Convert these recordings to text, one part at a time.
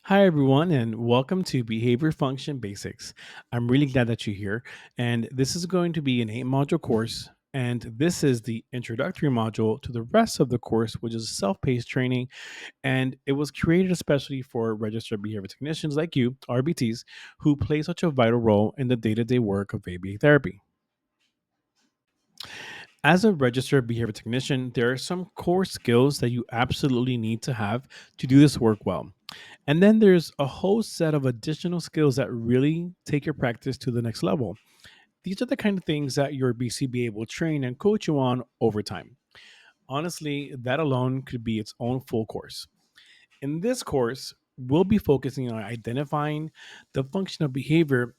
Hi, everyone, and welcome to Behavior Function Basics. I'm really glad that you're here. And this is going to be an 8 module course. And this is the introductory module to the rest of the course, which is self paced training. And it was created especially for registered behavior technicians like you, RBTs, who play such a vital role in the day to day work of ABA therapy. As a registered behavior technician, there are some core skills that you absolutely need to have to do this work well. And then there's a whole set of additional skills that really take your practice to the next level. These are the kind of things that your BCBA will train and coach you on over time. Honestly, that alone could be its own full course. In this course, we'll be focusing on identifying the function of behavior,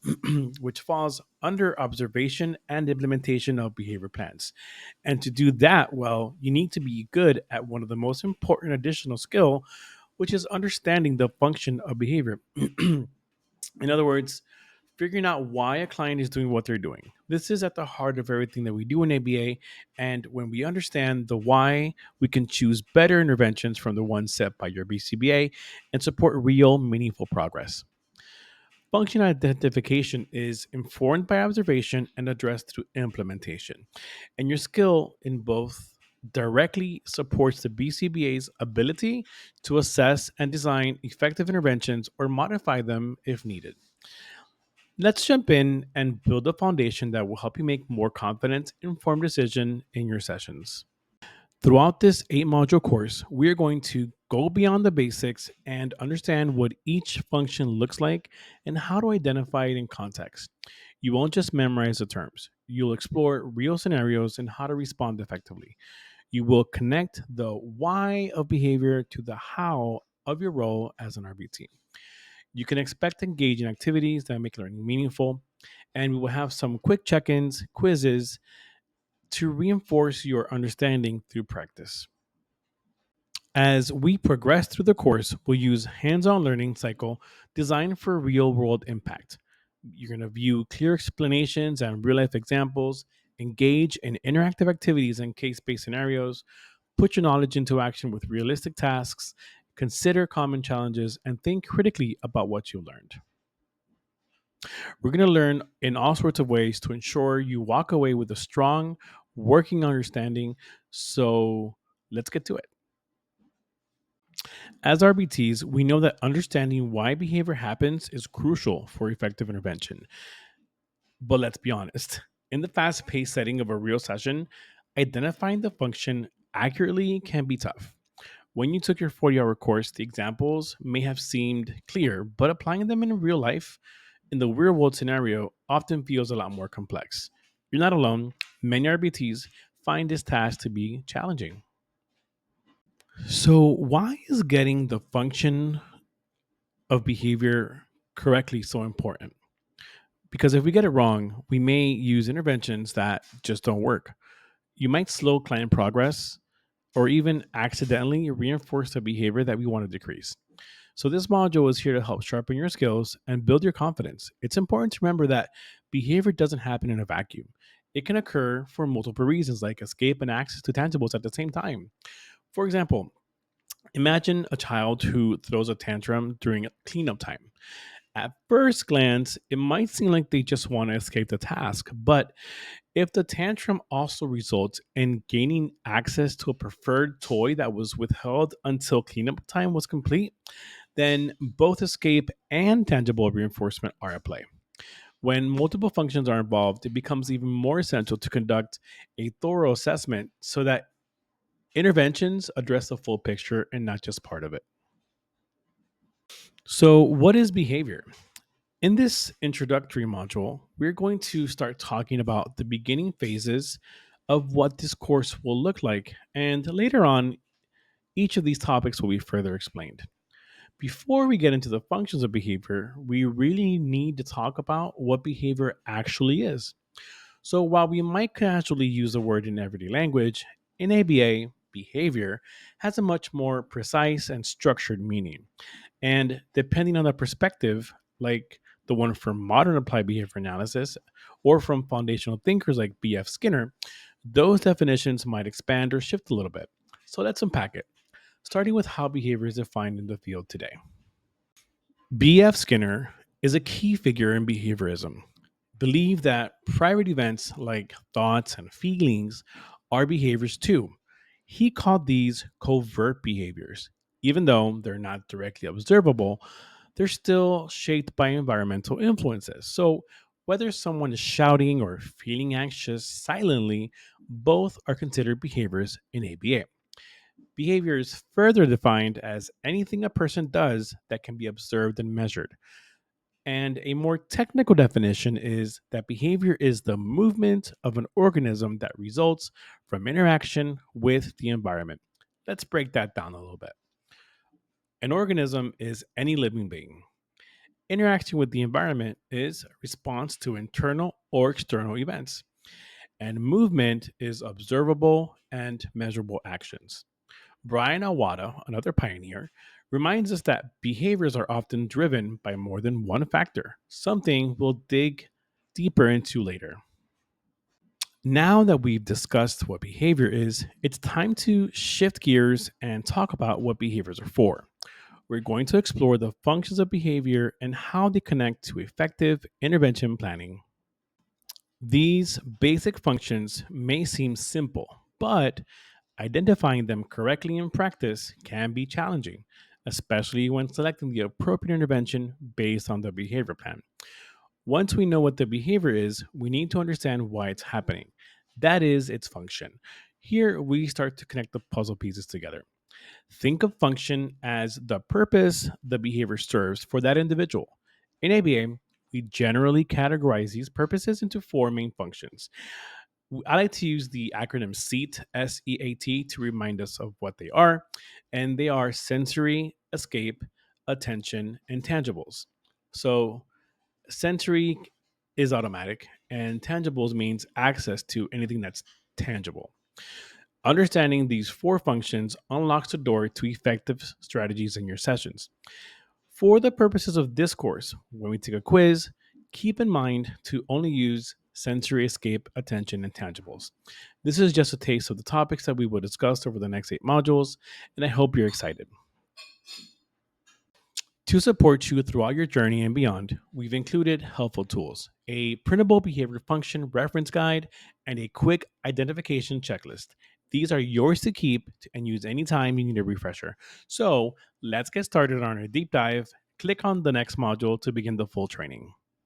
which falls under observation and implementation of behavior plans. And to do that well, you need to be good at one of the most important additional skill, which is understanding the function of behavior. In other words, figuring out why a client is doing what they're doing. This is at the heart of everything that we do in ABA. And when we understand the why, we can choose better interventions from the ones set by your BCBA and support real, meaningful progress. Function identification is informed by observation and addressed through implementation. And your skill in both directly supports the BCBA's ability to assess and design effective interventions or modify them if needed. Let's jump in and build a foundation that will help you make more confident, informed decision in your sessions. Throughout this 8 module course, we are going to go beyond the basics and understand what each function looks like and how to identify it in context. You won't just memorize the terms, you'll explore real scenarios and how to respond effectively. You will connect the why of behavior to the how of your role as an RBT. You can expect to engage in activities that make learning meaningful, and we will have some quick check ins, quizzes to reinforce your understanding through practice. As we progress through the course, we'll use hands-on learning cycle designed for real-world impact. You're going to view clear explanations and real-life examples, engage in interactive activities and case-based scenarios, put your knowledge into action with realistic tasks, consider common challenges, and think critically about what you learned. We're going to learn in all sorts of ways to ensure you walk away with a strong working understanding. So let's get to it. As RBTs, we know that understanding why behavior happens is crucial for effective intervention. But let's be honest, in the fast paced setting of a real session, identifying the function accurately can be tough. When you took your 40-hour course, the examples may have seemed clear, but applying them in real life, in the real world scenario, often feels a lot more complex. You're not alone. Many RBTs find this task to be challenging. So, why is getting the function of behavior correctly so important? Because if we get it wrong, we may use interventions that just don't work. You might slow client progress or even accidentally reinforce the behavior that we want to decrease. So, this module is here to help sharpen your skills and build your confidence. It's important to remember that behavior doesn't happen in a vacuum. It can occur for multiple reasons, like escape and access to tangibles at the same time. For example, imagine a child who throws a tantrum during cleanup time. At first glance, it might seem like they just want to escape the task, but if the tantrum also results in gaining access to a preferred toy that was withheld until cleanup time was complete, then both escape and tangible reinforcement are at play. When multiple functions are involved, it becomes even more essential to conduct a thorough assessment so that interventions address the full picture and not just part of it. So, what is behavior? In this introductory module, we're going to start talking about the beginning phases of what this course will look like, and later on, each of these topics will be further explained. Before we get into the functions of behavior, we really need to talk about what behavior actually is. So, while we might casually use the word in everyday language, in ABA, behavior has a much more precise and structured meaning. And depending on the perspective, like the one from modern applied behavior analysis or from foundational thinkers like B.F. Skinner, those definitions might expand or shift a little bit. So let's unpack it, starting with how behavior is defined in the field today. B.F. Skinner is a key figure in behaviorism. Believe that private events like thoughts and feelings are behaviors too. He called these covert behaviors. Even though they're not directly observable, they're still shaped by environmental influences. So, whether someone is shouting or feeling anxious silently, both are considered behaviors in ABA. Behavior is further defined as anything a person does that can be observed and measured. And a more technical definition is that behavior is the movement of an organism that results from interaction with the environment. Let's break that down a little bit. An organism is any living being. Interaction with the environment is a response to internal or external events. And movement is observable and measurable actions. Brian Awada, another pioneer, reminds us that behaviors are often driven by more than one factor, something we'll dig deeper into later. Now that we've discussed what behavior is, it's time to shift gears and talk about what behaviors are for. We're going to explore the functions of behavior and how they connect to effective intervention planning. These basic functions may seem simple, but identifying them correctly in practice can be challenging, especially when selecting the appropriate intervention based on the behavior plan. Once we know what the behavior is, we need to understand why it's happening. That is its function. Here, we start to connect the puzzle pieces together. Think of function as the purpose the behavior serves for that individual. In ABA, we generally categorize these purposes into four main functions. I like to use the acronym SEAT, SEAT, to remind us of what they are. And they are sensory, escape, attention, and tangibles. So, sensory is automatic, and tangibles means access to anything that's tangible. Understanding these four functions unlocks the door to effective strategies in your sessions. For the purposes of this course, when we take a quiz, keep in mind to only use sensory escape, attention, and tangibles. This is just a taste of the topics that we will discuss over the next 8 modules, and I hope you're excited. To support you throughout your journey and beyond, we've included helpful tools, a printable behavior function reference guide, and a quick identification checklist. These are yours to keep and use anytime you need a refresher. So let's get started on our deep dive. Click on the next module to begin the full training.